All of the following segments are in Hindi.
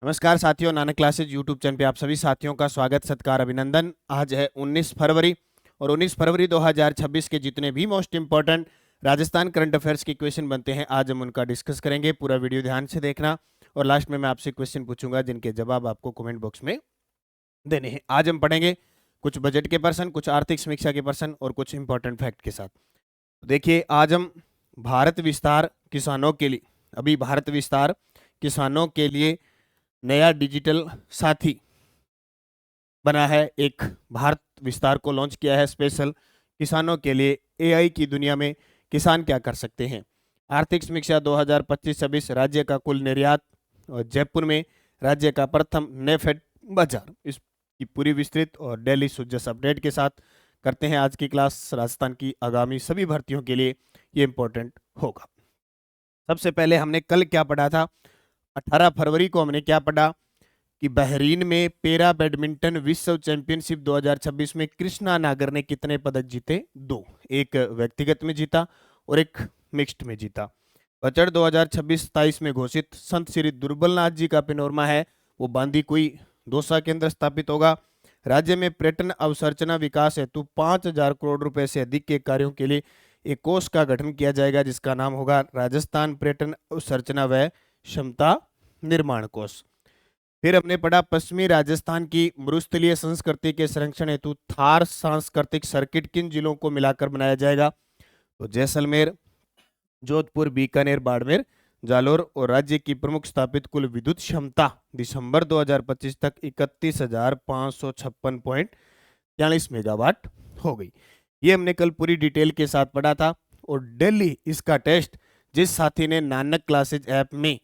नमस्कार साथियों, नानक क्लासेज यूट्यूब चैनल पे आप सभी साथियों का स्वागत सत्कार अभिनंदन। आज है 19 फरवरी और 19 फरवरी 2026 के जितने भी most important Rajasthan current affairs के क्वेश्चन बनते हैं आज हम उनका डिस्कस करेंगे। पूरा वीडियो ध्यान से देखना और लास्ट में मैं आपसे क्वेश्चन पूछूंगा जिनके जवाब आपको कमेंट बॉक्स में देने हैं। आज हम पढ़ेंगे कुछ बजट के प्रश्न, कुछ आर्थिक समीक्षा के प्रश्न और कुछ इंपॉर्टेंट फैक्ट के साथ। देखिए, आज हम भारत विस्तार किसानों के लिए भारत विस्तार किसानों के लिए नया डिजिटल साथी बना है। एक भारत विस्तार को लॉन्च किया है स्पेशल किसानों के लिए। एआई की दुनिया में किसान क्या कर सकते हैं। आर्थिक समीक्षा 2025-26 राज्य का कुल निर्यात और जयपुर में राज्य का प्रथम नेफेड बाजार। इसकी पूरी विस्तृत और डेली सुजस अपडेट के साथ करते हैं आज की क्लास। राजस्थान की आगामी सभी भर्तियों के लिए ये इंपॉर्टेंट होगा। सबसे पहले हमने कल क्या पढ़ा था, 18 फरवरी को हमने क्या पढ़ा कि बहरीन में पैरा बैडमिंटन विश्व चैंपियनशिप 2026 में कृष्णा नागर ने कितने पदक जीते? 2। एक व्यक्तिगत में जीता और एक मिक्स्ड में जीता। बजट 2026-27 में घोषित संत श्री दुर्बलनाथ जी का पेनोरमा है वो बांदीकुई दौसा के अंदर स्थापित होगा। राज्य में पर्यटन अवसंरचना विकास हेतु 5,000 करोड़ रुपए से अधिक के कार्यों के लिए एक कोष का गठन किया जाएगा जिसका नाम होगा राजस्थान पर्यटन अवसंरचना व क्षमता निर्माण कोष। फिर हमने पढ़ा पश्चिमी राजस्थान की मरुस्थलीय संस्कृति के संरक्षण हेतु थार सांस्कृतिक सर्किट किन जिलों को मिलाकर बनाया जाएगा? तो जैसलमेर, जोधपुर, बीकानेर, बाड़मेर, जालोर। और राज्य की प्रमुख स्थापित कुल विद्युत क्षमता दिसंबर 2025 तक 31,556.43 मेगावाट हो गई। ये हमने कल पूरी डिटेल के साथ पढ़ा था। और डेली इसका टेस्ट जिस साथी ने नानक क्लासेज ऐप में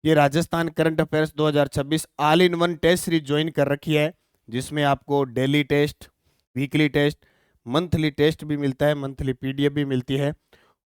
ये Rajasthan current affairs 2026 all in one test series join कर रखी है जिसमें आपको daily test, weekly test, monthly test भी मिलता है, मंथली पीडीएफ भी मिलती है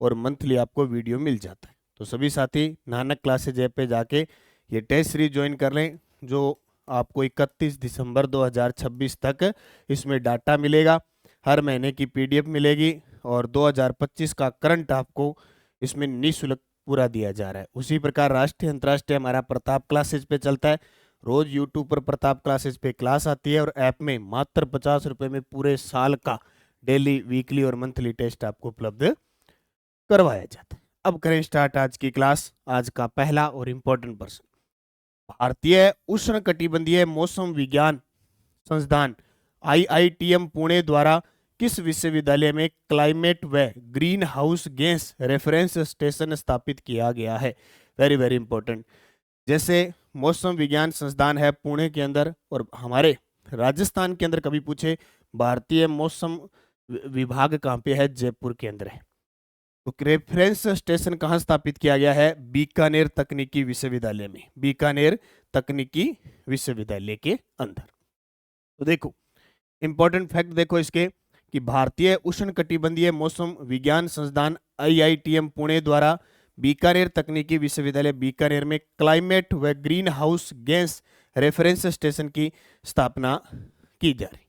और मंथली आपको वीडियो मिल जाता है। तो सभी साथी नानक क्लासेज ऐप पे जाके ये टेस्ट सीरीज ज्वाइन कर लें जो आपको 31 दिसंबर 2026 तक इसमें डाटा मिलेगा, हर महीने की पीडीएफ मिलेगी और 2025 का करंट आपको इसमें निःशुल्क पूरा दिया जा रहा है। उसी प्रकार राष्ट्रीय अंतर्राष्ट्रीय हमारा प्रताप क्लासेज पे चलता है। रोज यूट्यूब पर प्रताप क्लासेज पे क्लास आती है और ऐप में मात्र 50 रुपए में पूरे साल का डेली, वीकली और मंथली टेस्ट आपको उपलब्ध करवाया जाता है। अब करें स्टार्ट आज की क्लास। आज का पहला और इंपॉर्टेंट प्रश्न, भारतीय उष्ण कटिबंधीय मौसम विज्ञान संस्थान IITM पुणे द्वारा किस विश्वविद्यालय में क्लाइमेट व green house gas reference station स्थापित किया गया है? Very very important. जैसे मौसम विज्ञान संस्थान है पुणे के अंदर और हमारे राजस्थान के अंदर कभी पूछे भारतीय मौसम विभाग कहाँ पे है? जयपुर के अंदर है। तो रेफरेंस स्टेशन कहाँ स्थापित किया गया है? बीकानेर तकनीकी विश्वविद्यालय में, बीकानेर तकनीकी विश्वविद्यालय के अंदर। तो देखो इंपॉर्टेंट फैक्ट देखो इसके कि भारतीय उष्ण कटिबंधीय मौसम विज्ञान संस्थान IITM पुणे द्वारा बीकानेर तकनीकी विश्वविद्यालय बीकानेर में क्लाइमेट व green house gas reference station की स्थापना की जा रही।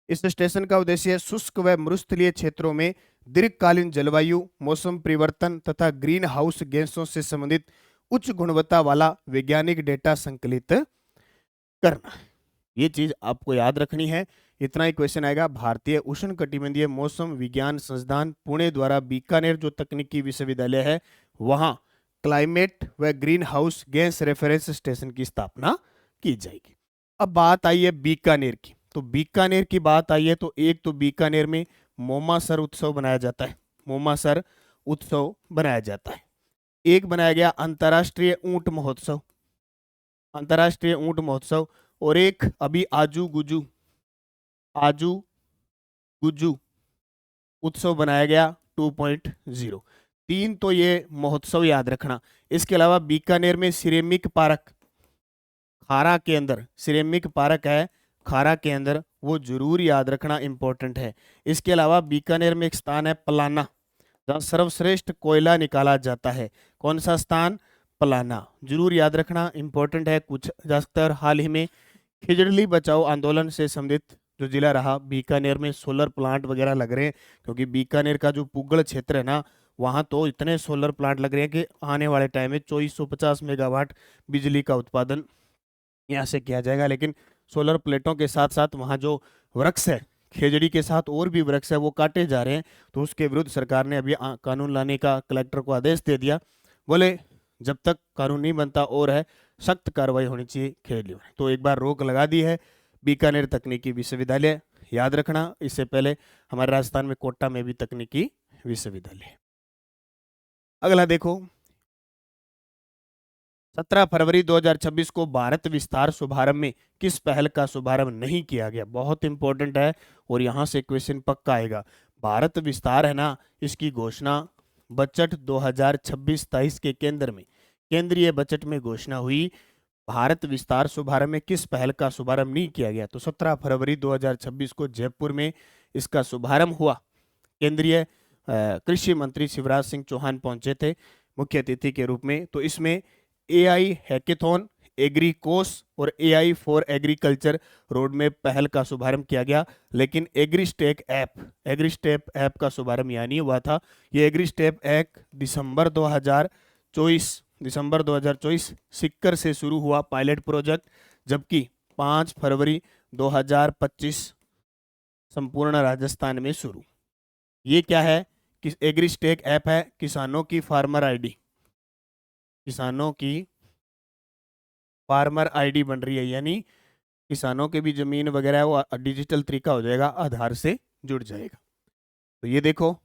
इस स्टेशन का उद्देश्य शुष्क व मरुस्थलीय क्षेत्रों में दीर्घकालीन जलवायु, मौसम परिवर्तन तथा ग्रीन हाउस गैसों से संबंधित उच्च गुणवत्ता वाला वैज्ञानिक डेटा संकलित करना है। ये चीज आपको याद रखनी है। इतना ही क्वेश्चन आएगा। भारतीय उष्ण कटिबंधीय मौसम विज्ञान संस्थान पुणे द्वारा बीकानेर जो तकनीकी विश्वविद्यालय है वहां क्लाइमेट व green house gas reference station की स्थापना की जाएगी। अब बात आई है बीकानेर की। तो बीकानेर की बात आई है तो एक तो बीकानेर में मोमासर उत्सव बनाया जाता है, मोमासर उत्सव बनाया जाता है। एक बनाया गया अंतर्राष्ट्रीय ऊंट महोत्सव, अंतर्राष्ट्रीय ऊंट महोत्सव। और एक अभी आजू गुजू उत्सव बनाया गया 2.0। तीन तो ये महोत्सव याद रखना। इसके अलावा बीकानेर में सिरेमिक पार्क खारा के अंदर, सिरेमिक पार्क है खारा के अंदर, वो जरूर याद रखना, इंपॉर्टेंट है। इसके अलावा बीकानेर में एक स्थान है पलाना जहां सर्वश्रेष्ठ कोयला निकाला जाता है। कौन सा स्थान? पलाना, जरूर याद रखना, इंपॉर्टेंट है, पूछा जा सकता है। और हाल ही में खिजड़ली बचाओ आंदोलन से संबंधित जो जिला रहा बीकानेर में सोलर प्लांट वगैरह लग रहे हैं क्योंकि बीकानेर का जो पुगड़ क्षेत्र है ना वहां तो इतने सोलर प्लांट लग रहे हैं कि आने वाले टाइम में 2450 मेगावाट बिजली का उत्पादन यहाँ से किया जाएगा। लेकिन सोलर प्लेटों के साथ साथ वहाँ जो वृक्ष है, खेजड़ी के साथ और भी वृक्ष है, वो काटे जा रहे हैं। तो उसके विरुद्ध सरकार ने अभी कानून लाने का कलेक्टर को आदेश दे दिया। बोले जब तक कानून नहीं बनता और है सख्त कार्रवाई होनी चाहिए खेजड़ियों में। तो एक बार रोक लगा दी है। बीकानेर तकनीकी विश्वविद्यालय याद रखना, इससे पहले हमारे राजस्थान में कोटा में भी तकनीकी विश्वविद्यालय। अगला देखो, 17 फरवरी 2026 को भारत विस्तार शुभारंभ में किस पहल का शुभारंभ नहीं किया गया? बहुत इंपॉर्टेंट है और यहां से क्वेश्चन पक्का आएगा। भारत विस्तार है ना, इसकी घोषणा बजट 2026-27 के केंद्रीय बजट में घोषणा हुई। भारत विस्तार शुभारंभ में किस पहल का शुभारंभ नहीं किया गया? तो 17 फरवरी 2026 को जयपुर में इसका शुभारंभ हुआ। केंद्रीय कृषि मंत्री शिवराज सिंह चौहान पहुंचे थे मुख्य अतिथि के रूप में। तो इसमें AI हैकेथॉन, एग्रीकोस और AI फॉर एग्रीकल्चर रोड में पहल का शुभारंभ किया गया। लेकिन एग्रीस्टेप ऐप का शुभारंभ यहाँ नहीं हुआ था। ये एग्रीस्टेप ऐप दिसंबर 2024 सिक्कर से शुरू हुआ पायलट प्रोजेक्ट, जबकि 5 फरवरी 2025 संपूर्ण राजस्थान में शुरू। ये क्या है? कि एग्रीस्टेक ऐप है किसानों की फार्मर आईडी बन रही है, यानी किसानों के भी जमीन वगैरह वो डिजिटल तरीका हो जाएगा, आधार से जुड़ जाएगा। तो ये देखो,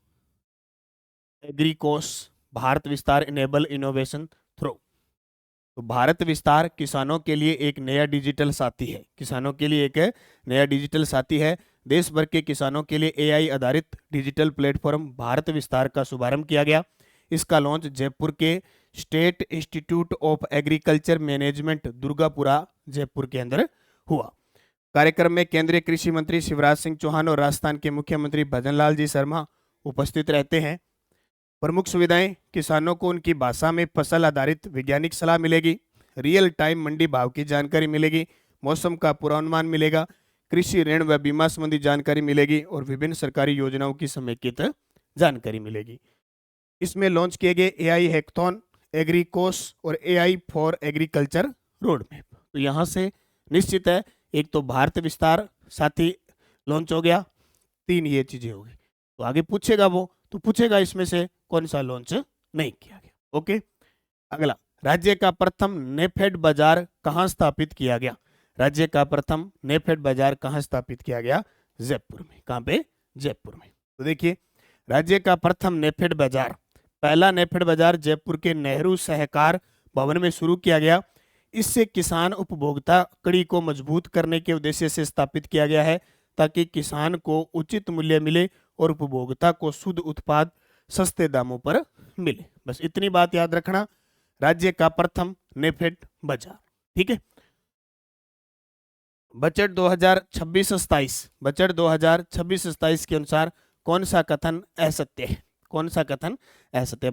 एग्रीकोस भारत विस्तार इनेबल इनोवेशन थ्रो। तो भारत विस्तार किसानों के लिए एक नया डिजिटल साथी है। देश भर के किसानों के लिए AI आधारित डिजिटल प्लेटफॉर्म भारत विस्तार का शुभारंभ किया गया। इसका लॉन्च जयपुर के state institute of agriculture management Durgapura Jaipur के अंदर हुआ। कार्यक्रम में केंद्रीय कृषि मंत्री शिवराज सिंह चौहान और राजस्थान के मुख्यमंत्री भजनलाल जी शर्मा उपस्थित रहते हैं। प्रमुख सुविधाएं, किसानों को उनकी भाषा में फसल आधारित वैज्ञानिक सलाह मिलेगी, रियल टाइम मंडी भाव की जानकारी मिलेगी, मौसम का पूर्वानुमान मिलेगा, कृषि ऋण व बीमा संबंधी जानकारी मिलेगी और विभिन्न सरकारी योजनाओं की समेकित जानकारी मिलेगी। इसमें लॉन्च किए गए AI हैकेथॉन, एग्रीकोस और AI for agriculture road map. तो यहाँ से निश्चित है, एक तो भारत विस्तार साथ ही लॉन्च हो गया, 3 ये चीजें हो गई। तो आगे पूछेगा इसमें से कौन सा लॉन्च नहीं किया गया। ओके, अगला, राज्य का प्रथम नेफेड बाजार कहाँ स्थापित किया गया? राज्य का प्रथम नेफेड बाजार कहाँ स्थापित किया गया? जयपुर में। कहाँ पे? जयपुर में। तो देखिए, राज्य का प्रथम नेफेड बाजार, पहला नेफेड बाजार जयपुर के नेहरू सहकार भवन में शुरू किया गया। इससे किसान उपभोक्ता कड़ी को मजबूत करने के उद्देश्य से स्थापित किया गया है, ताकि किसान को उचित मूल्य मिले और उपभोक्ता को शुद्ध उत्पाद सस्ते दामों पर मिले। बस इतनी बात याद रखना, राज्य का प्रथम नेफेड बाजार। ठीक है। बजट 2026-27 के अनुसार कौन सा कथन असत्य है?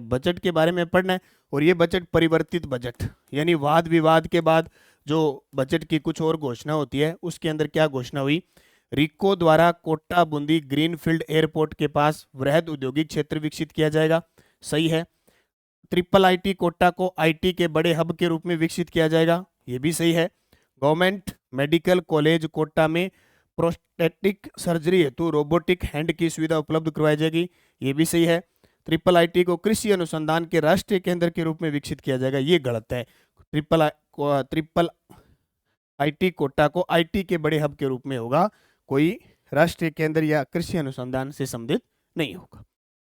बजट के बारे में पढ़ना है। और ये बजट परिवर्तित बजट, यानी वाद विवाद के बाद जो बजट की कुछ और घोषणा होती है, उसके अंदर क्या घोषणा हुई? रिको द्वारा कोटा बूंदी ग्रीनफील्ड एयरपोर्ट के पास वृहद औद्योगिक क्षेत्र विकसित किया जाएगा। सही है। ट्रिपल IT कोटा को IT के बड़े हब के रूप में विकसित किया जाएगा। ये भी सही है। गवर्नमेंट मेडिकल कॉलेज कोटा में प्रोस्टेटिक सर्जरी हेतु रोबोटिक हैंड की सुविधा उपलब्ध करवाई जाएगी। ये भी सही है। ट्रिपल IT को कृषि अनुसंधान के राष्ट्रीय केंद्र के रूप में विकसित किया जाएगा। ये गलत है। ट्रिपल IT कोटा को IT के बड़े हब के रूप में होगा, कोई राष्ट्रीय केंद्र या कृषि अनुसंधान से संबंधित नहीं होगा।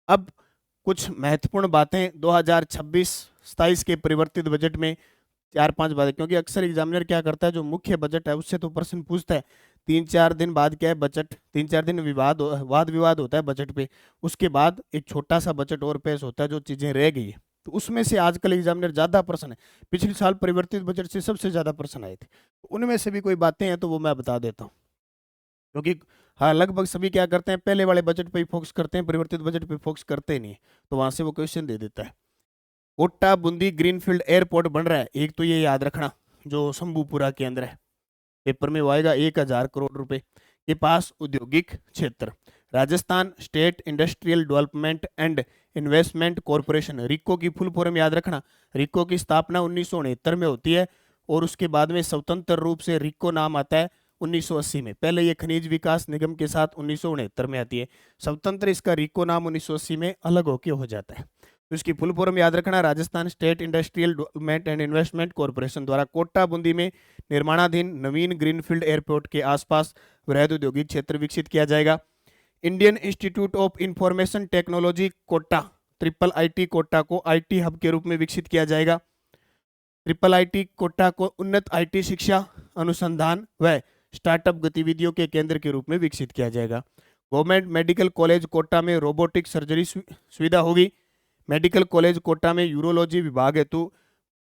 अब कुछ महत्वपूर्ण बातें 2026-27 के परिवर्तित बजट में 4-5 बातें, क्योंकि अक्सर एग्जामिनर क्या करता है, जो मुख्य बजट है उससे तो प्रश्न पूछता है। 3-4 दिन बाद क्या है, बजट 3-4 दिन वाद विवाद होता है बजट पे, उसके बाद एक छोटा सा बजट और पेश होता है, जो चीजें रह गई है। तो उसमें से आजकल एग्जामिनर ज्यादा प्रश्न है। पिछले साल परिवर्तित बजट से सबसे ज्यादा प्रश्न आए थे, उनमें से भी कोई बातें हैं तो वो मैं बता देता हूँ। क्योंकि हाँ, लगभग सभी क्या करते हैं, पहले वाले बजट पे ही फोकस करते हैं, परिवर्तित बजट पे फोकस करते नहीं, तो वहां से वो क्वेश्चन दे देता है। कोटा बूंदी ग्रीनफील्ड एयरपोर्ट बन रहा है, एक तो ये याद रखना, जो शंभूपुरा के अंदर है, पेपर में वो आएगा 1000 करोड़ रुपए के पास। औद्योगिक क्षेत्र, Rajasthan state industrial development and investment corporation, RIICO की फुल फॉर्म याद रखना। रिको की स्थापना 1969 में होती है। और उसके बाद में स्वतंत्र रूप से रिको नाम आता है 1980 में। पहले ये खनिज विकास निगम के साथ 1969 में आती है, स्वतंत्र इसका रिको नाम 1980 में अलग होके हो जाता है। तो इसकी फुल फॉर्म याद रखना, Rajasthan state industrial development and investment corporation द्वारा कोटा बूंदी में निर्माणाधीन नवीन ग्रीनफील्ड एयरपोर्ट के आसपास वृहद औद्योगिक क्षेत्र विकसित किया जाएगा। Indian institute of information technology Kota, triple IT Kota को आईटी हब के रूप में विकसित किया जाएगा। ट्रिपल आईटी कोटा को उन्नत आईटी शिक्षा, अनुसंधान व स्टार्टअप गतिविधियों के केंद्र के रूप में विकसित किया जाएगा। गवर्नमेंट मेडिकल कॉलेज कोटा में रोबोटिक सर्जरी सुविधा होगी। मेडिकल कॉलेज कोटा में यूरोलॉजी विभाग हेतु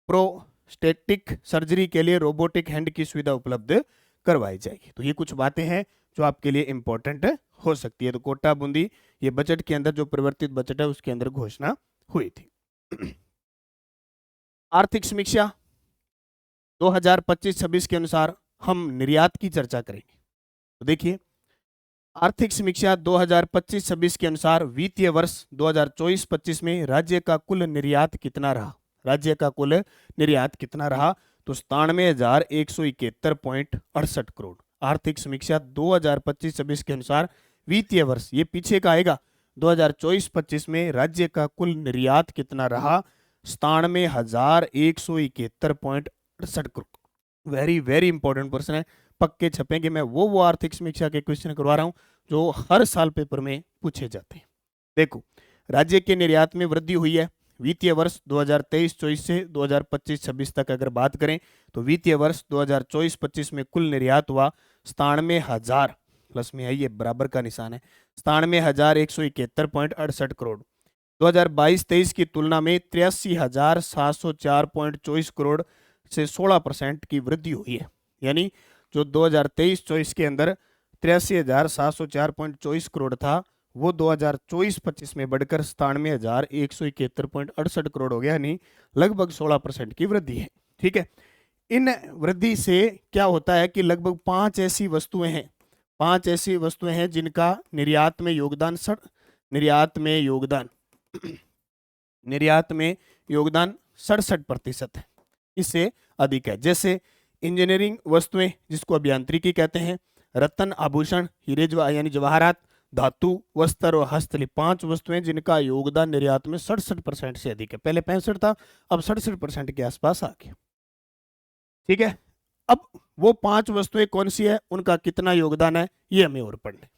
प्रोस्टेटिक सर्जरी के लिए रोबोटिक हैंड की सुविधा उपलब्ध करवाई जाएगी। तो ये कुछ बातें हैं जो आपके लिए इंपॉर्टेंट हो सकती है। तो कोटा बूंदी ये बजट के अंदर जो परिवर्तित बजट है उसके अंदर घोषणा हुई थी। आर्थिक समीक्षा 2025-26 के अनुसार हम निर्यात की चर्चा करेंगे। तो देखिए, आर्थिक समीक्षा 2025-26 के अनुसार वित्तीय वर्ष 2024-25 में राज्य का कुल निर्यात कितना रहा? राज्य का कुल निर्यात कितना रहा? तो 97,171.68 करोड़। आर्थिक समीक्षा 2025-26 के अनुसार वित्तीय वर्ष, ये पीछे का आएगा, 2024-25 में राज्य का कुल निर्यात कितना रहा? 97,171.68 crore. Very very important question है, पक्के छपेंगे। मैं वो आर्थिक समीक्षा के क्वेश्चन करवा रहा हूं जो हर साल पेपर में पूछे जाते हैं। देखो, राज्य के निर्यात में वृद्धि हुई है वित्तीय वर्ष 2023-24 से 2025-26 तक अगर बात करें तो वित्तीय वर्ष 2024-25 में कुल निर्यात हुआ 97,000, प्लस में है ये बराबर का निशान है, 97,171.68 करोड़। 2022-23 की तुलना में 83,704.24 करोड़ से 16% की वृद्धि हुई है। यानी जो 2023-24 के अंदर 83,704.24 करोड़ था वो 2024-25 में बढ़कर 97,171.68 करोड़ हो गया, यानी लगभग 16% की वृद्धि है। ठीक है, इन वृद्धि से क्या होता है कि लगभग 5 ऐसी वस्तुएं हैं जिनका निर्यात में योगदान 67% है, इससे अधिक है। जैसे इंजीनियरिंग वस्तुएं जिसको अभियांत्रिकी कहते हैं, रत्न आभूषण हीरे यानी जवाहरात, धातु, वस्त्र और हस्तशिल्प, 5 वस्तुएं जिनका योगदान निर्यात में 67% से अधिक है। पहले 65 था, अब 67% के आसपास आ गया। ठीक है, अब वो 5 वस्तुएं कौन सी है, उनका कितना योगदान है, ये हमें और पढ़ने।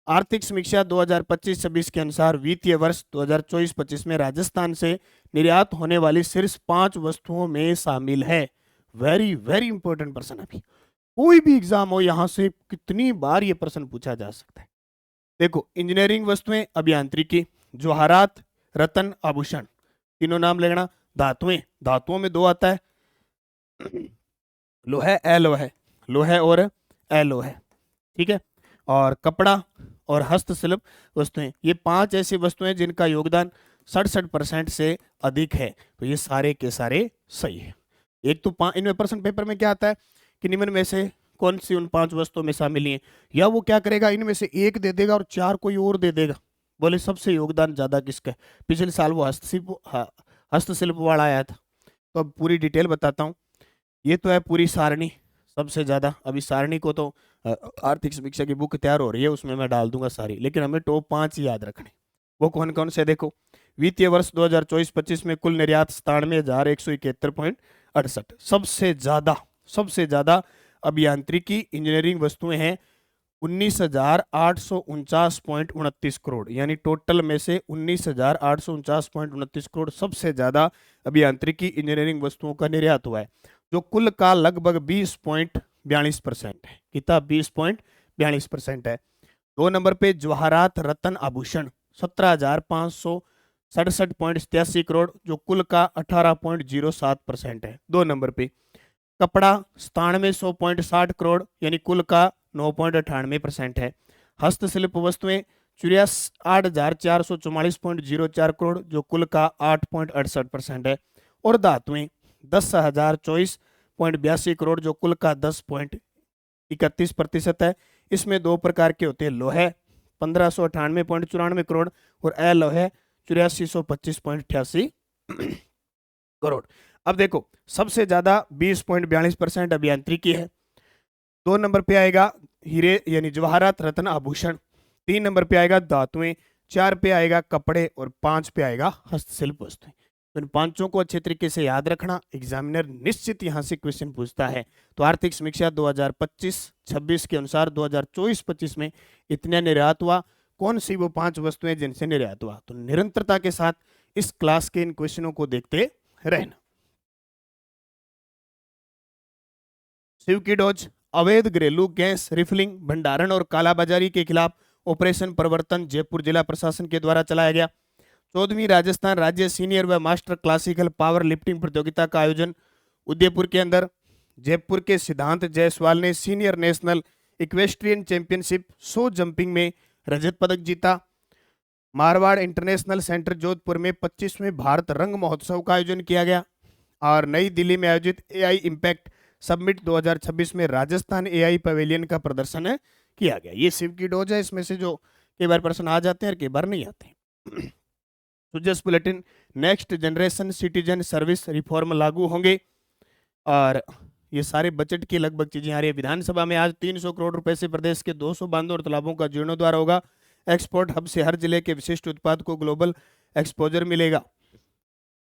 आर्थिक समीक्षा 2025-26 के अनुसार वित्तीय वर्ष 2024-25 में राजस्थान से निर्यात होने वाली शीर्ष 5 वस्तुओं में शामिल है। वेरी वेरी इंपॉर्टेंट प्रश्न। अभी कोई भी एग्जाम हो, यहां से कितनी बार ये प्रश्न पूछा जा सकता है। देखो, इंजीनियरिंग वस्तुएं, अभियांत्रिकी, जवाहरात, रत्न आभूषण, तीनों नाम लेना। धातुओं में 2 आता है, लोहे और अलोहे। ठीक है, और कपड़ा और हस्तशिल्प वस्तुएं, ये 5 ऐसी वस्तुएं जिनका योगदान 67% से अधिक है। तो ये सारे के सारे सही है। एक तो इनमें प्रश्न पेपर में क्या आता है कि निम्न में से कौन सी उन 5 वस्तुओं में शामिल है, या वो क्या करेगा, इनमें से एक दे देगा और 4 कोई और दे देगा। बोले सबसे योगदान ज्यादा किसका है? पिछले साल वो हस्तशिल्प वाला आया था। तो अब पूरी डिटेल बताता हूँ। ये तो है पूरी सारणी, सबसे ज्यादा। अभी सारणी को तो आर्थिक समीक्षा की बुक तैयार हो रही है, उसमें मैं डाल दूंगा सारी, लेकिन हमें टॉप 5 याद रखने। वो कौन कौन से? देखो, वित्तीय वर्ष 2024-25 में कुल निर्यात 97,171.68। सबसे ज्यादा अभियांत्रिकी इंजीनियरिंग वस्तुएं हैं 19,849.29 करोड़, यानी टोटल में से 19,849.29 करोड़ सबसे ज्यादा अभियांत्रिकी इंजीनियरिंग वस्तुओं का निर्यात हुआ है, जो कुल का लगभग 20.42% है। कितना? 20.42% है। 2 नंबर पे जवाहरात रत्न आभूषण 17,567.87 करोड़, जो कुल का 18.07% है। 2 नंबर पे कपड़ा 97,160 करोड़, यानी कुल का 9.98% है। हस्तशिल्प वस्तुएं 8,444.04 करोड़, जो कुल का 8.68% है। और धातुएं 10,024.82 करोड़, जो कुल का 10.31% है। इसमें 2 प्रकार के होते हैं, लोहे 1598.94 करोड़ और अलोहे 8425.88 करोड़। अब देखो सबसे ज्यादा 20.42% अभियांत्रिकी है, 2 नंबर पे आएगा हीरे यानी जवाहरात रत्न आभूषण, 3 नंबर पे आएगा धातुएं, 4 पे आएगा कपड़े और 5 पे आएगा हस्तशिल्प वस्तुएं। तो इन पांचों को अच्छे तरीके से याद रखना, एग्जामिनर निश्चित यहाँ से क्वेश्चन पूछता है। तो आर्थिक समीक्षा 2025-26 के अनुसार 2024-25 में इतना निर्यात हुआ, कौन सी वो 5 वस्तुएं जिनसे निर्यात हुआ। तो निरंतरता के साथ इस क्लास के इन क्वेश्चनों को देखते रहना। शिव की डोज, अवैध घरेलू गैस रिफिलिंग, भंडारण और कालाबाजारी के खिलाफ ऑपरेशन परिवर्तन जयपुर जिला प्रशासन के द्वारा चलाया गया। 14वीं राजस्थान राज्य सीनियर व मास्टर क्लासिकल पावर लिफ्टिंग प्रतियोगिता का आयोजन उदयपुर के अंदर। जयपुर के सिद्धांत जायसवाल ने senior national equestrian championship 100 jumping में रजत पदक जीता। मारवाड़ इंटरनेशनल सेंटर जोधपुर में 25वें भारत रंग महोत्सव का आयोजन किया गया। और नई दिल्ली में आयोजित एआई इम्पैक्ट सबमिट 2026 में राजस्थान एआई पवेलियन का प्रदर्शन किया गया। ये शिव की डोज है, इसमें से जो कई बार प्रश्न आ जाते हैं और कई बार नहीं आते। Sujas bulletin, next generation citizen service reform लागू होंगे। और ये सारे बजट की लगभग चीजें आ रही है। विधानसभा में आज 300 करोड़ रुपए से प्रदेश के 200 बांधों और तालाबों का जीर्णोद्धार होगा। एक्सपोर्ट हब से हर जिले के विशिष्ट उत्पाद को ग्लोबल एक्सपोजर मिलेगा।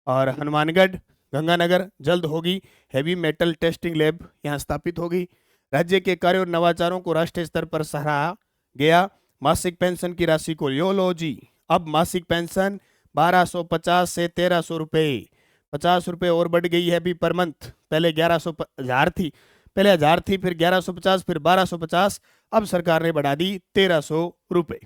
और हनुमानगढ़ गंगानगर जल्द होगी हैवी मेटल टेस्टिंग लैब, यहाँ स्थापित होगी। राज्य के कार्य और नवाचारों को राष्ट्रीय स्तर पर सराहा गया। मासिक पेंशन की राशि को यो लो जी, अब मासिक पेंशन 1250 से 1300 रुपये, 50 रुपये और बढ़ गई है अभी पर मंथ। पहले 1100 थी, पहले 1000 थी, फिर 1150, फिर 1250, अब सरकार ने बढ़ा दी 1300 रुपये।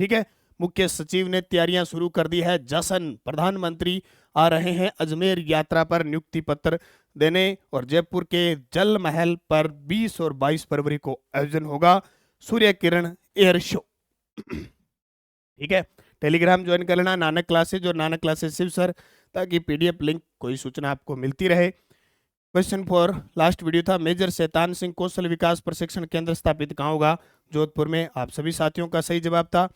ठीक है। मुख्य सचिव ने तैयारियां शुरू कर दी है। जश्न, प्रधानमंत्री आ रहे हैं अजमेर यात्रा पर नियुक्ति पत्र देने। और जयपुर के जल महल पर 20 और 22 फरवरी को आयोजन होगा सूर्य किरण एयर शो। ठीक है। टेलीग्राम ज्वाइन कर लेना, नानक क्लासेज और नानक क्लासेज शिव सर, ताकि पीडीएफ लिंक कोई सूचना आपको मिलती रहे। क्वेश्चन फॉर लास्ट वीडियो था, मेजर शैतान सिंह कौशल विकास प्रशिक्षण केंद्र स्थापित कहाँ होगा? जोधपुर में। आप सभी साथियों का सही जवाब था।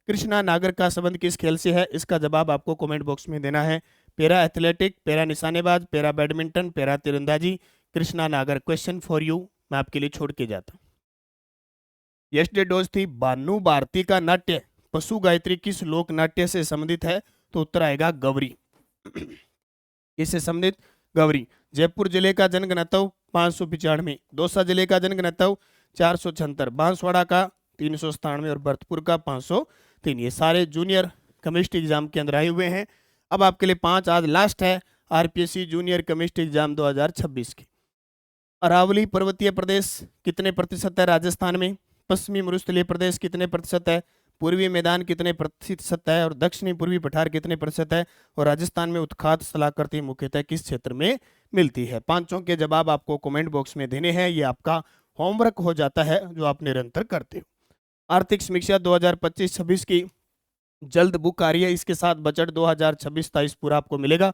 कृष्णा नागर का संबंध किस खेल से है? इसका जवाब आपको कमेंट बॉक्स में देना है। पैरा एथलेटिक, पैरा निशानेबाज, पैरा बैडमिंटन, पैरा तीरंदाजी, कृष्णा नागर। क्वेश्चन फॉर यू मैं आपके लिए छोड़ के जाता हूँ। यस्टरडे डोज थी भानु भारती का नाट्य पशु गायत्री किस लोक नाट्य से संबंधित है? तो उत्तर आएगा गौरी। इससे संबंधित गौरी। जयपुर जिले का जनगणतव्य 595, दौसा जिले का जनगणतव्य 476, बांसवाड़ा का 397 और भरतपुर का 503। ये सारे जूनियर केमिस्ट्री एग्जाम के अंदर आए हुए हैं। अब आपके लिए 5 आज लास्ट है आरपीएससी जूनियर केमिस्ट्री एग्जाम 2026 की। अरावली पर्वतीय प्रदेश कितने प्रतिशत है राजस्थान में? पश्चिमी मरुस्थलीय प्रदेश कितने प्रतिशत है? पूर्वी मैदान कितने प्रतिशत है? और दक्षिणी पूर्वी पठार कितने प्रतिशत है? और राजस्थान में उत्खात स्थलाकृति मुख्यतः किस क्षेत्र में मिलती है? पांचों के जवाब आपको कमेंट बॉक्स में देने हैं। ये आपका होमवर्क हो जाता है जो आप निरंतर करते हो। आर्थिक समीक्षा 2025-26 की जल्द बुक आ रही है, इसके साथ बजट 2026-27 पूरा आपको मिलेगा।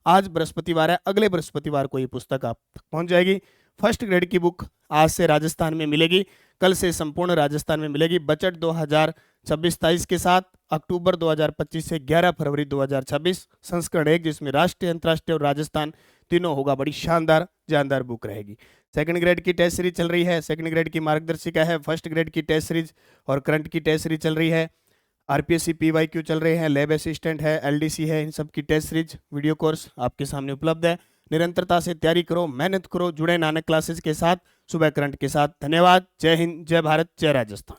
आज बृहस्पतिवार है, अगले बृहस्पतिवार को ये पुस्तक आप तक पहुंच जाएगी। फर्स्ट ग्रेड की बुक आज से राजस्थान में मिलेगी, कल से संपूर्ण राजस्थान में मिलेगी। बजट 2026-27 के साथ अक्टूबर 2025 से 11 फरवरी 2026 संस्करण 1, जिसमें राष्ट्रीय, अंतर्राष्ट्रीय और राजस्थान तीनों होगा। बड़ी शानदार जानदार बुक रहेगी। सेकंड ग्रेड की टेस्ट सीरीज चल रही है, सेकंड ग्रेड की मार्गदर्शिका है, फर्स्ट ग्रेड की टेस्ट सीरीज और करंट की टेस्ट सीरीज चल रही है। आरपीएससी पीवाईक्यू चल रहे हैं, लैब असिस्टेंट है, एलडीसी है, इन सब की टेस्ट सीरीज वीडियो कोर्स आपके सामने उपलब्ध है। निरंतरता से तैयारी करो, मेहनत करो, जुड़े नानक क्लासेस के साथ, सुबह करंट के साथ। धन्यवाद। जय हिंद, जय भारत, जय राजस्थान।